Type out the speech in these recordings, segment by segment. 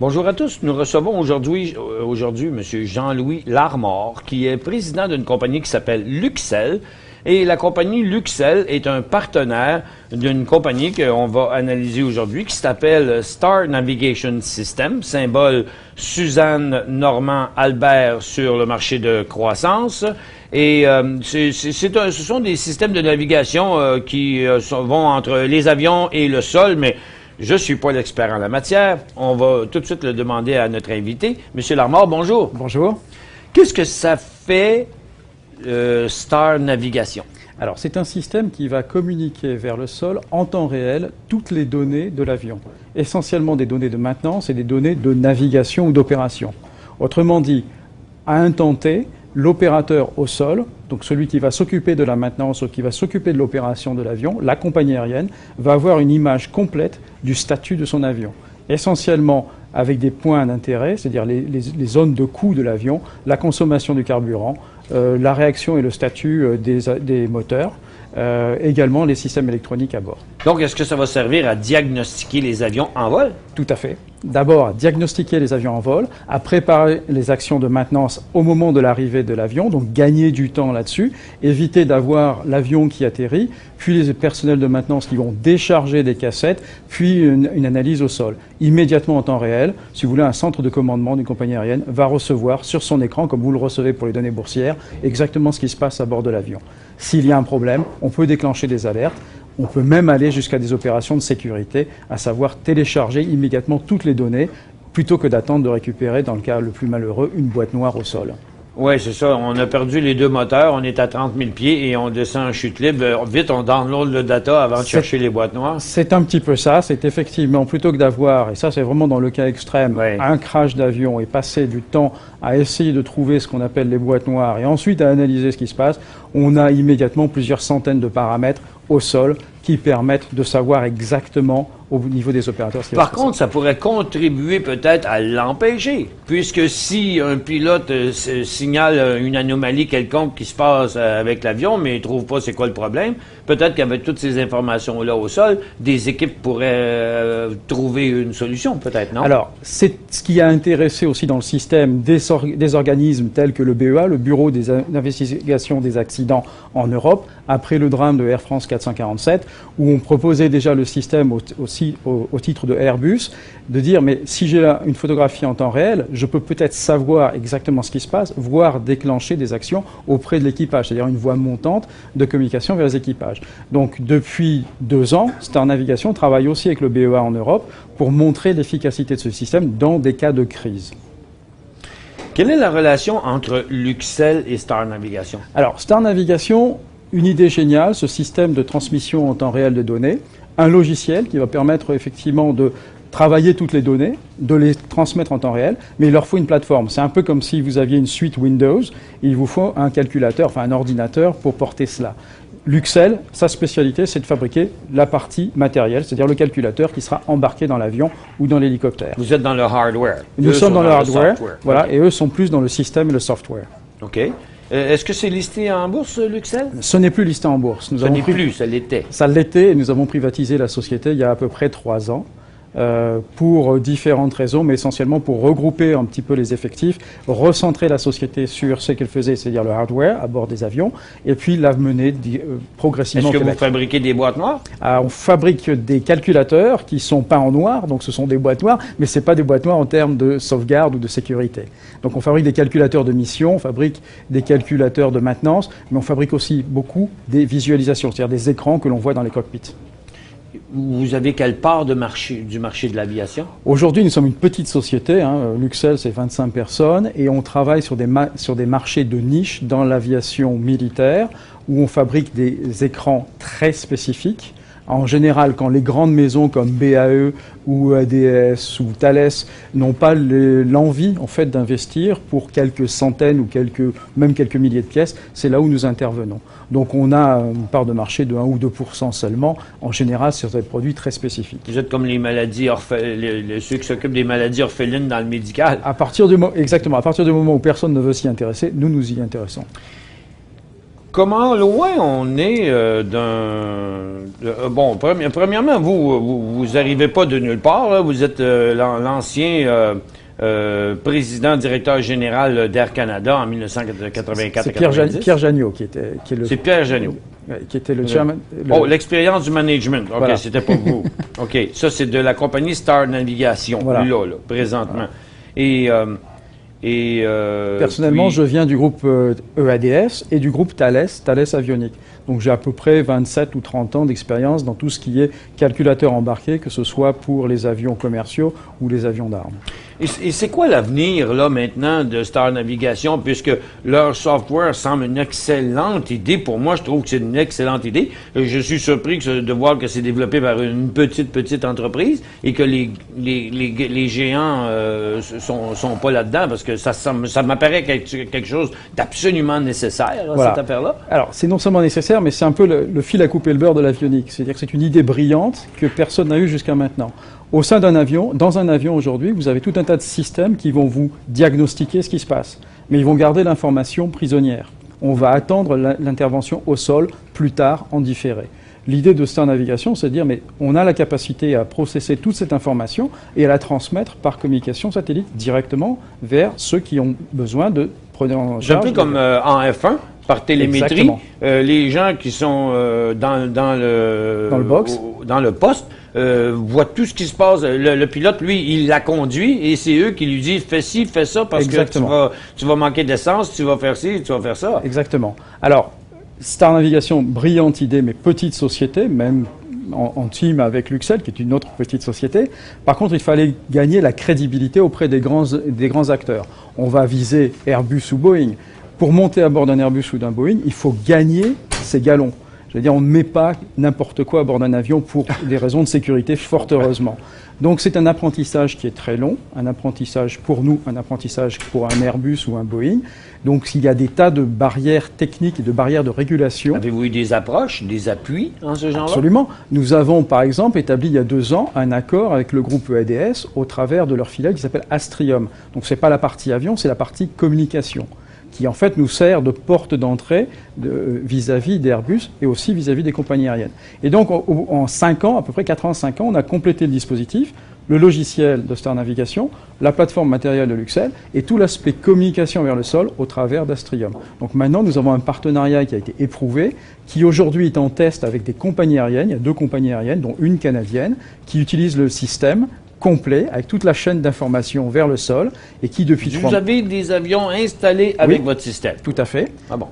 Bonjour à tous. Nous recevons aujourd'hui M. Jean-Louis Larmor, qui est président d'une compagnie qui s'appelle Luxel. Et la compagnie Luxel est un partenaire d'une compagnie qu'on va analyser aujourd'hui qui s'appelle Star Navigation System, symbole Suzanne Normand Albert sur le marché de croissance. Et ce sont des systèmes de navigation qui vont entre les avions et le sol, mais je suis pas l'expert en la matière. On va tout de suite le demander à notre invité. Monsieur Larmor, bonjour. Bonjour. Qu'est-ce que ça fait, Star Navigation? Alors, c'est un système qui va communiquer vers le sol en temps réel toutes les données de l'avion. Essentiellement des données de maintenance et des données de navigation ou d'opération. Autrement dit, à un temps T, l'opérateur au sol, donc celui qui va s'occuper de la maintenance ou qui va s'occuper de l'opération de l'avion, la compagnie aérienne, va avoir une image complète du statut de son avion. Essentiellement avec des points d'intérêt, c'est-à-dire les zones de coût de l'avion, la consommation du carburant, la réaction et le statut des moteurs, également les systèmes électroniques à bord. Donc, est-ce que ça va servir à diagnostiquer les avions en vol? Tout à fait. D'abord, à diagnostiquer les avions en vol, à préparer les actions de maintenance au moment de l'arrivée de l'avion, donc gagner du temps là-dessus, éviter d'avoir l'avion qui atterrit, puis les personnels de maintenance qui vont décharger des cassettes, puis une analyse au sol. Immédiatement en temps réel, si vous voulez, un centre de commandement d'une compagnie aérienne va recevoir sur son écran, comme vous le recevez pour les données boursières, exactement ce qui se passe à bord de l'avion. S'il y a un problème, on peut déclencher des alertes. On peut même aller jusqu'à des opérations de sécurité, à savoir télécharger immédiatement toutes les données, plutôt que d'attendre de récupérer, dans le cas le plus malheureux, une boîte noire au sol. Oui, c'est ça. On a perdu les deux moteurs, on est à 30 000 pieds et on descend en chute libre. Vite, on download le data avant de chercher les boîtes noires. C'est un petit peu ça. C'est effectivement, plutôt que d'avoir, et ça c'est vraiment dans le cas extrême, un crash d'avion et passer du temps à essayer de trouver ce qu'on appelle les boîtes noires et ensuite à analyser ce qui se passe, on a immédiatement plusieurs centaines de paramètres au sol qui permettent de savoir exactement au niveau des opérateurs ce qui va se passer. Par contre, ça pourrait contribuer peut-être à l'empêcher, puisque si un pilote signale une anomalie quelconque qui se passe avec l'avion, mais il trouve pas c'est quoi le problème, peut-être qu'avec toutes ces informations-là au sol, des équipes pourraient trouver une solution, peut-être, non? Alors, c'est ce qui a intéressé aussi dans le système des organismes tels que le BEA, le Bureau d'investigation des accidents en Europe, après le drame de Air France 447, où on proposait déjà le système aussi au titre de Airbus, de dire, mais si j'ai là une photographie en temps réel, je peux peut-être savoir exactement ce qui se passe, voire déclencher des actions auprès de l'équipage, c'est-à-dire une voie montante de communication vers les équipages. Donc, depuis 2 ans, Star Navigation travaille aussi avec le BEA en Europe pour montrer l'efficacité de ce système dans des cas de crise. Quelle est la relation entre Luxel et Star Navigation? Alors, Star Navigation, une idée géniale, ce système de transmission en temps réel de données, un logiciel qui va permettre effectivement de travailler toutes les données, de les transmettre en temps réel, mais il leur faut une plateforme. C'est un peu comme si vous aviez une suite Windows, il vous faut un calculateur, enfin un ordinateur pour porter cela. Luxel, sa spécialité, c'est de fabriquer la partie matérielle, c'est-à-dire le calculateur qui sera embarqué dans l'avion ou dans l'hélicoptère. Vous êtes dans le hardware. Nous sommes dans le hardware, voilà, okay. Et eux sont plus dans le système et le software. OK. Est-ce que c'est listé en bourse, Luxel? Ce n'est plus listé en bourse. Ça n'est plus, ça l'était. Ça l'était, et nous avons privatisé la société il y a à peu près 3 ans. Pour différentes raisons, mais essentiellement pour regrouper un petit peu les effectifs, recentrer la société sur ce qu'elle faisait, c'est-à-dire le hardware à bord des avions, et puis la mener progressivement. Est-ce que vous fabriquez des boîtes noires? On fabrique des calculateurs qui sont peints en noir, donc ce sont des boîtes noires, mais ce n'est pas des boîtes noires en termes de sauvegarde ou de sécurité. Donc on fabrique des calculateurs de mission, on fabrique des calculateurs de maintenance, mais on fabrique aussi beaucoup des visualisations, c'est-à-dire des écrans que l'on voit dans les cockpits. Vous avez quelle part du marché de l'aviation? Aujourd'hui, nous sommes une petite société. Luxel, c'est 25 personnes. Et on travaille sur des marchés de niche dans l'aviation militaire, où on fabrique des écrans très spécifiques. En général, quand les grandes maisons comme BAE ou ADS ou Thales n'ont pas l'envie en fait d'investir pour quelques centaines ou même quelques milliers de pièces, c'est là où nous intervenons. Donc on a une part de marché de 1 ou 2% seulement, en général sur des produits très spécifiques. Vous êtes comme les maladies ceux qui s'occupent des maladies orphelines dans le médical. Exactement. À partir du moment où personne ne veut s'y intéresser, nous nous y intéressons. Comment loin on est bon, premièrement, vous arrivez pas de nulle part, là. Vous êtes l'ancien président, directeur général d'Air Canada en 1984. C'est Pierre Jagneau qui est le... C'est Pierre Jagneau. Qui était le chairman. Oh, l'expérience du management. OK, voilà. C'était pas vous. OK, ça, c'est de la compagnie Star Navigation, voilà. là, présentement. Voilà. Personnellement, puis... je viens du groupe EADS et du groupe Thales Avionics. Donc j'ai à peu près 27 ou 30 ans d'expérience dans tout ce qui est calculateur embarqué, que ce soit pour les avions commerciaux ou les avions d'armes. Et c'est quoi l'avenir, là, maintenant, de Star Navigation, puisque leur software semble une excellente idée. Pour moi, je trouve que c'est une excellente idée. Je suis surpris de voir que c'est développé par une petite entreprise et que les géants sont pas là-dedans, parce que ça m'apparaît quelque chose d'absolument nécessaire, là, voilà. Cette affaire-là. Alors, c'est non seulement nécessaire, mais c'est un peu le fil à couper le beurre de l'avionique. C'est-à-dire que c'est une idée brillante que personne n'a eue jusqu'à maintenant. Au sein d'un avion, dans un avion aujourd'hui, vous avez tout un tas de systèmes qui vont vous diagnostiquer ce qui se passe. Mais ils vont garder l'information prisonnière. On va attendre l'intervention au sol plus tard en différé. L'idée de Star Navigation, c'est de dire, mais on a la capacité à processer toute cette information et à la transmettre par communication satellite directement vers ceux qui ont besoin de prendre en charge. C'est un peu comme en F1. Par télémétrie, les gens qui sont dans le poste voient tout ce qui se passe. Le pilote, lui, il la conduit et c'est eux qui lui disent « fais ci, fais ça parce que tu vas manquer d'essence, tu vas faire ci, tu vas faire ça ». Exactement. Alors, Star Navigation, brillante idée, mais petite société, même en team avec Luxel, qui est une autre petite société. Par contre, il fallait gagner la crédibilité auprès des grands acteurs. On va viser Airbus ou Boeing. Pour monter à bord d'un Airbus ou d'un Boeing, il faut gagner ses galons. Je veux dire, on ne met pas n'importe quoi à bord d'un avion pour des raisons de sécurité, fort heureusement. Donc c'est un apprentissage qui est très long, un apprentissage pour nous, un apprentissage pour un Airbus ou un Boeing. Donc il y a des tas de barrières techniques et de barrières de régulation. Avez-vous eu des approches, des appuis en ce genre-là? Absolument. Nous avons par exemple établi il y a 2 ans un accord avec le groupe EADS au travers de leur filiale qui s'appelle Astrium. Donc ce n'est pas la partie avion, c'est la partie communication, qui en fait nous sert de porte d'entrée vis-à-vis d'Airbus et aussi vis-à-vis des compagnies aériennes. Et donc en 5 ans, à peu près 4 ans, 5 ans, on a complété le dispositif, le logiciel de Star Navigation, la plateforme matérielle de Luxel et tout l'aspect communication vers le sol au travers d'Astrium. Donc maintenant, nous avons un partenariat qui a été éprouvé, qui aujourd'hui est en test avec des compagnies aériennes. Il y a 2 compagnies aériennes, dont une canadienne, qui utilisent le système complet, avec toute la chaîne d'information vers le sol, et qui depuis 3 mois... Vous avez des avions installés avec votre système? Tout à fait. Ah bon?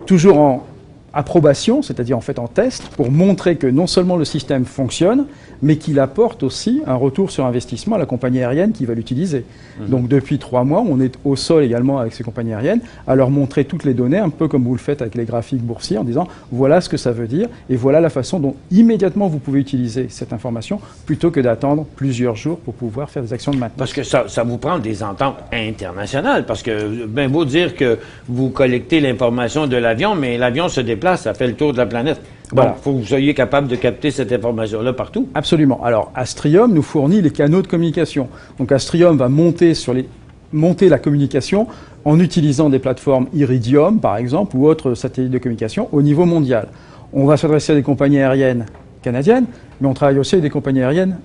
Toujours en approbation, c'est-à-dire en fait en test, pour montrer que non seulement le système fonctionne, mais qu'il apporte aussi un retour sur investissement à la compagnie aérienne qui va l'utiliser. Donc depuis 3 mois, on est au sol également avec ces compagnies aériennes, à leur montrer toutes les données, un peu comme vous le faites avec les graphiques boursiers, en disant voilà ce que ça veut dire, et voilà la façon dont immédiatement vous pouvez utiliser cette information, plutôt que d'attendre plusieurs jours pour pouvoir faire des actions de maintenance. Parce que ça vous prend des ententes internationales, parce que, ben, beau dire que vous collectez l'information de l'avion, mais l'avion se déplace, ça fait le tour de la planète. Voilà. Il faut que vous soyez capable de capter cette information-là partout. Absolument. Alors, Astrium nous fournit les canaux de communication. Donc, Astrium va monter la communication en utilisant des plateformes Iridium, par exemple, ou autres satellites de communication au niveau mondial. On va s'adresser à des compagnies aériennes canadiennes, mais on travaille aussi avec des compagnies aériennes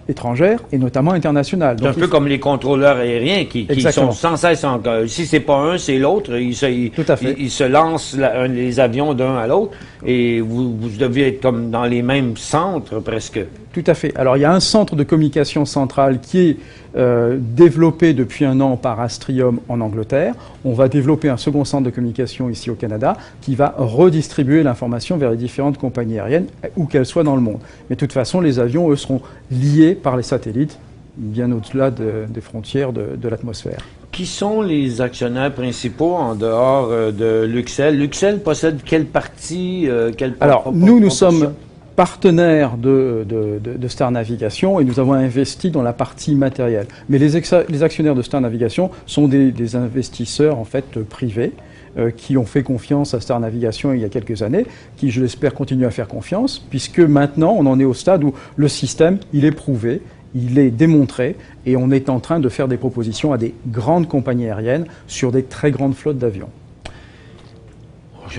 étrangères et notamment internationales. C'est un peu comme les contrôleurs aériens qui sont sans cesse en... Si c'est pas un, c'est l'autre. Ils se lancent les avions d'un à l'autre et vous devez être comme dans les mêmes centres presque. Tout à fait. Alors il y a un centre de communication central qui est développé depuis 1 an par Astrium en Angleterre. On va développer un second centre de communication ici au Canada qui va redistribuer l'information vers les différentes compagnies aériennes, où qu'elles soient dans le monde. Mais de toute façon, les avions, eux, seront liés par les satellites, bien au-delà des frontières de l'atmosphère. Qui sont les actionnaires principaux en dehors de Luxel? Luxel possède quelle partie? Alors, nous sommes partenaires de Star Navigation et nous avons investi dans la partie matérielle. Mais les actionnaires de Star Navigation sont des investisseurs en fait privés qui ont fait confiance à Star Navigation il y a quelques années, qui, je l'espère, continuent à faire confiance, puisque maintenant on en est au stade où le système, il est prouvé, il est démontré et on est en train de faire des propositions à des grandes compagnies aériennes sur des très grandes flottes d'avions.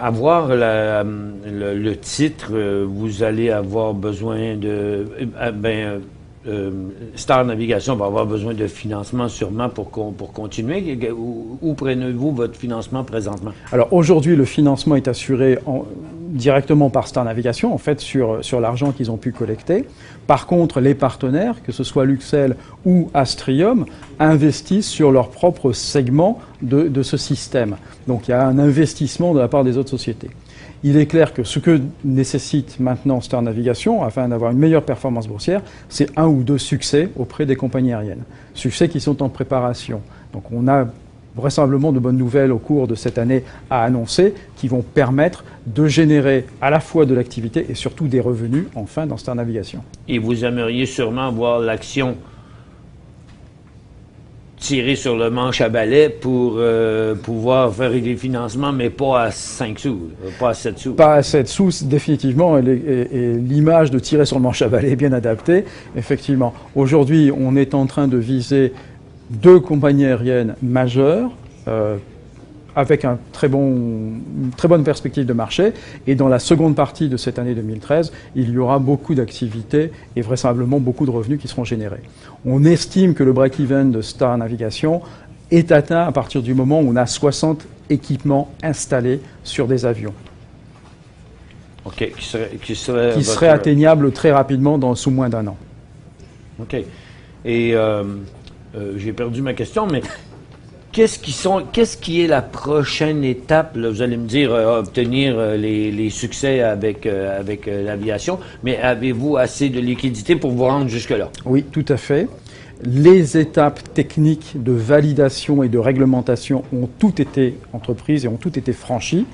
avoir le titre, vous allez avoir besoin de... Star Navigation va avoir besoin de financement sûrement pour continuer. Où prenez-vous votre financement présentement? Alors aujourd'hui, le financement est assuré directement par Star Navigation, en fait, sur l'argent qu'ils ont pu collecter. Par contre, les partenaires, que ce soit Luxel ou Astrium, investissent sur leur propre segment de ce système. Donc il y a un investissement de la part des autres sociétés. Il est clair que ce que nécessite maintenant Star Navigation, afin d'avoir une meilleure performance boursière, c'est 1 ou 2 succès auprès des compagnies aériennes. Succès qui sont en préparation. Donc on a vraisemblablement de bonnes nouvelles au cours de cette année à annoncer qui vont permettre de générer à la fois de l'activité et surtout des revenus, enfin, dans Star Navigation. Et vous aimeriez sûrement voir l'action tirer sur le manche à balai pour pouvoir faire des financements, mais pas à 5 sous, pas à 7 sous. Pas à 7 sous, définitivement, et l'image de tirer sur le manche à balai est bien adaptée, effectivement. Aujourd'hui, on est en train de viser 2 compagnies aériennes majeures, avec une très bonne perspective de marché. Et dans la seconde partie de cette année 2013, il y aura beaucoup d'activités et vraisemblablement beaucoup de revenus qui seront générés. On estime que le break-even de Star Navigation est atteint à partir du moment où on a 60 équipements installés sur des avions. OK. Qui serait atteignable très rapidement sous moins d'1 an. OK. Et j'ai perdu ma question, mais qu'est-ce qui est la prochaine étape? Là, vous allez me dire obtenir les succès avec l'aviation, mais avez-vous assez de liquidité pour vous rendre jusque-là? Oui, tout à fait. Les étapes techniques de validation et de réglementation ont toutes été entreprises et ont toutes été franchies.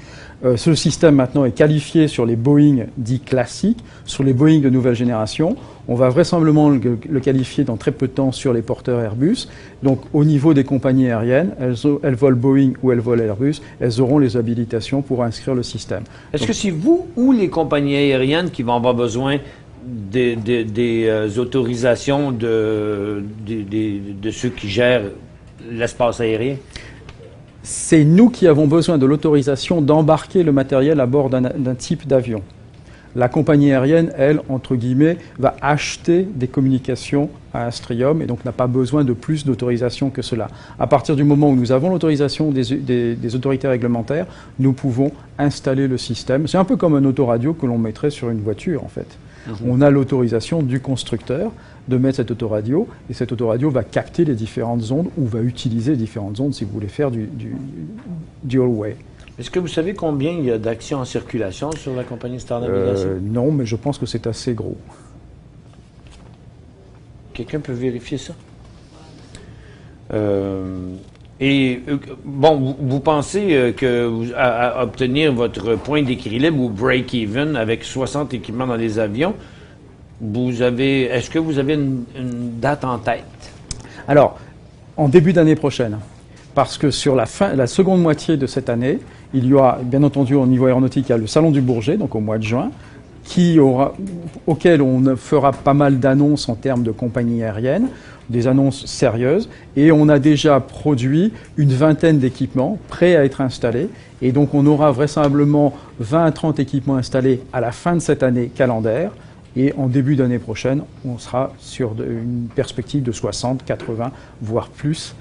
Ce système maintenant est qualifié sur les Boeing dits classiques, sur les Boeing de nouvelle génération. On va vraisemblablement le qualifier dans très peu de temps sur les porteurs Airbus. Donc au niveau des compagnies aériennes, elles volent Boeing ou elles volent Airbus, elles auront les habilitations pour inscrire le système. Est-ce que c'est vous ou les compagnies aériennes qui vont avoir besoin des autorisations de ceux qui gèrent l'espace aérien? C'est nous qui avons besoin de l'autorisation d'embarquer le matériel à bord d'un type d'avion. La compagnie aérienne, elle, entre guillemets, va acheter des communications à Astrium et donc n'a pas besoin de plus d'autorisation que cela. À partir du moment où nous avons l'autorisation des autorités réglementaires, nous pouvons installer le système. C'est un peu comme un autoradio que l'on mettrait sur une voiture, en fait. On a l'autorisation du constructeur de mettre cette autoradio, et cette autoradio va capter les différentes ondes ou va utiliser les différentes ondes si vous voulez faire du dual-way. Est-ce que vous savez combien il y a d'actions en circulation sur la compagnie Star Navigation? Non, mais je pense que c'est assez gros. Quelqu'un peut vérifier ça? Bon, vous pensez que à obtenir votre point d'équilibre ou break-even avec 60 équipements dans les avions, est-ce que vous avez une date en tête? Alors, en début d'année prochaine, parce que sur la seconde moitié de cette année, il y aura, bien entendu, au niveau aéronautique, il y a le Salon du Bourget, donc au mois de juin, auquel on fera pas mal d'annonces en termes de compagnies aériennes, des annonces sérieuses, et on a déjà produit une vingtaine d'équipements prêts à être installés, et donc on aura vraisemblablement 20 à 30 équipements installés à la fin de cette année calendaire, et en début d'année prochaine, on sera sur une perspective de 60, 80, voire plus,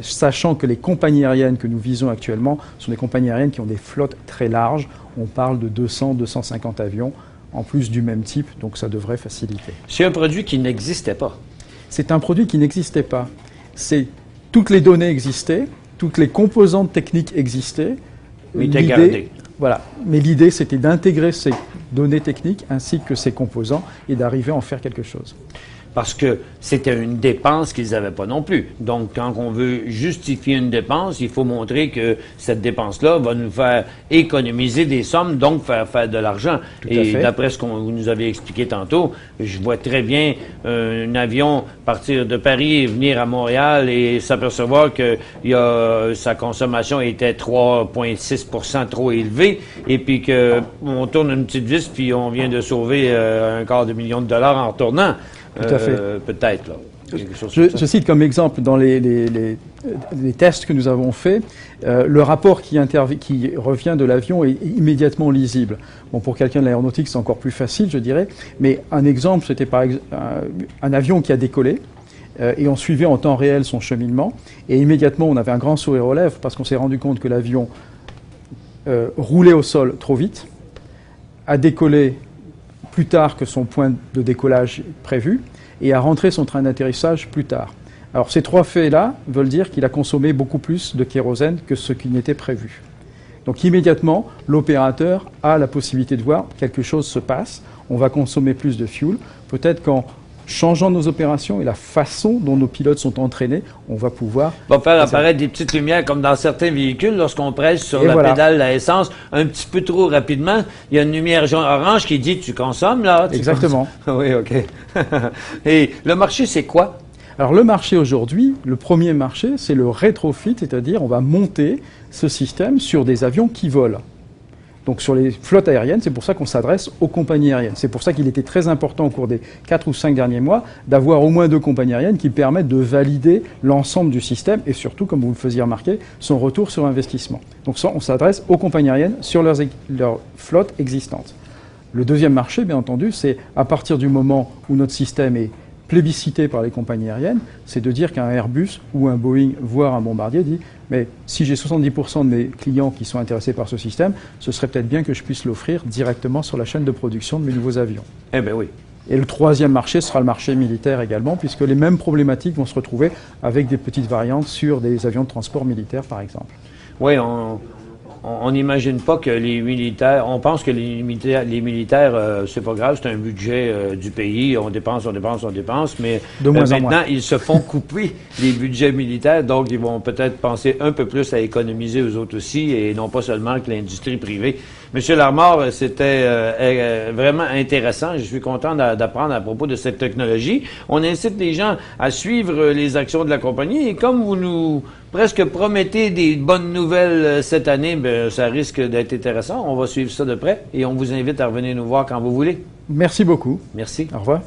sachant que les compagnies aériennes que nous visons actuellement sont des compagnies aériennes qui ont des flottes très larges. On parle de 200, 250 avions, en plus du même type, donc ça devrait faciliter. C'est un produit qui n'existait pas. C'est un produit qui n'existait pas. Toutes les données existaient, toutes les composantes techniques existaient. Voilà. Mais l'idée, c'était d'intégrer ces données techniques ainsi que ces composants et d'arriver à en faire quelque chose. Parce que c'était une dépense qu'ils n'avaient pas non plus. Donc, quand on veut justifier une dépense, il faut montrer que cette dépense-là va nous faire économiser des sommes, donc faire de l'argent. Et d'après ce qu'on vous nous avez expliqué tantôt, je vois très bien un avion partir de Paris et venir à Montréal et s'apercevoir que sa consommation était 3,6% trop élevée et puis qu'on tourne une petite vis puis on vient de sauver $250 000 en retournant. Tout à fait. Peut-être, là. quelque chose comme ça. Je cite comme exemple dans les tests que nous avons faits, le rapport qui revient de l'avion est immédiatement lisible. Bon, pour quelqu'un de l'aéronautique, c'est encore plus facile, je dirais. Mais un exemple, c'était par exemple un avion qui a décollé. Et on suivait en temps réel son cheminement. Et immédiatement, on avait un grand sourire aux lèvres parce qu'on s'est rendu compte que l'avion roulait au sol trop vite, a décollé plus tard que son point de décollage prévu et a rentré son train d'atterrissage plus tard. Alors ces 3 faits-là veulent dire qu'il a consommé beaucoup plus de kérosène que ce qui n'était prévu. Donc immédiatement, l'opérateur a la possibilité de voir quelque chose se passe, on va consommer plus de fuel, peut-être qu'en changeant nos opérations et la façon dont nos pilotes sont entraînés, on va pouvoir... On va faire apparaître des petites lumières comme dans certains véhicules lorsqu'on presse sur la pédale à essence un petit peu trop rapidement. Il y a une lumière orange qui dit « tu consommes là ». Exactement. Oui, OK. Et le marché, c'est quoi? Alors le marché aujourd'hui, le premier marché, c'est le rétrofit, c'est-à-dire on va monter ce système sur des avions qui volent. Donc sur les flottes aériennes, c'est pour ça qu'on s'adresse aux compagnies aériennes. C'est pour ça qu'il était très important au cours des 4 ou 5 derniers mois d'avoir au moins 2 compagnies aériennes qui permettent de valider l'ensemble du système et surtout, comme vous le faisiez remarquer, son retour sur investissement. Donc ça, on s'adresse aux compagnies aériennes sur leur flotte existante. Le deuxième marché, bien entendu, c'est à partir du moment où notre système est plébiscité par les compagnies aériennes, c'est de dire qu'un Airbus ou un Boeing, voire un Bombardier, dit « mais si j'ai 70% de mes clients qui sont intéressés par ce système, ce serait peut-être bien que je puisse l'offrir directement sur la chaîne de production de mes nouveaux avions. » Eh bien oui. Et le troisième marché sera le marché militaire également, puisque les mêmes problématiques vont se retrouver avec des petites variantes sur des avions de transport militaire, par exemple. Oui, on n'imagine pas que les militaires, on pense que les militaires, c'est pas grave, c'est un budget du pays, on dépense, mais maintenant, ils se font couper les budgets militaires, donc ils vont peut-être penser un peu plus à économiser eux autres aussi, et non pas seulement que l'industrie privée. Monsieur Larmor, c'était vraiment intéressant. Je suis content d'apprendre à propos de cette technologie. On incite les gens à suivre les actions de la compagnie, et comme vous nous presque promettez des bonnes nouvelles cette année, ben, ça risque d'être intéressant. On va suivre ça de près et on vous invite à revenir nous voir quand vous voulez. Merci beaucoup. Merci. Au revoir.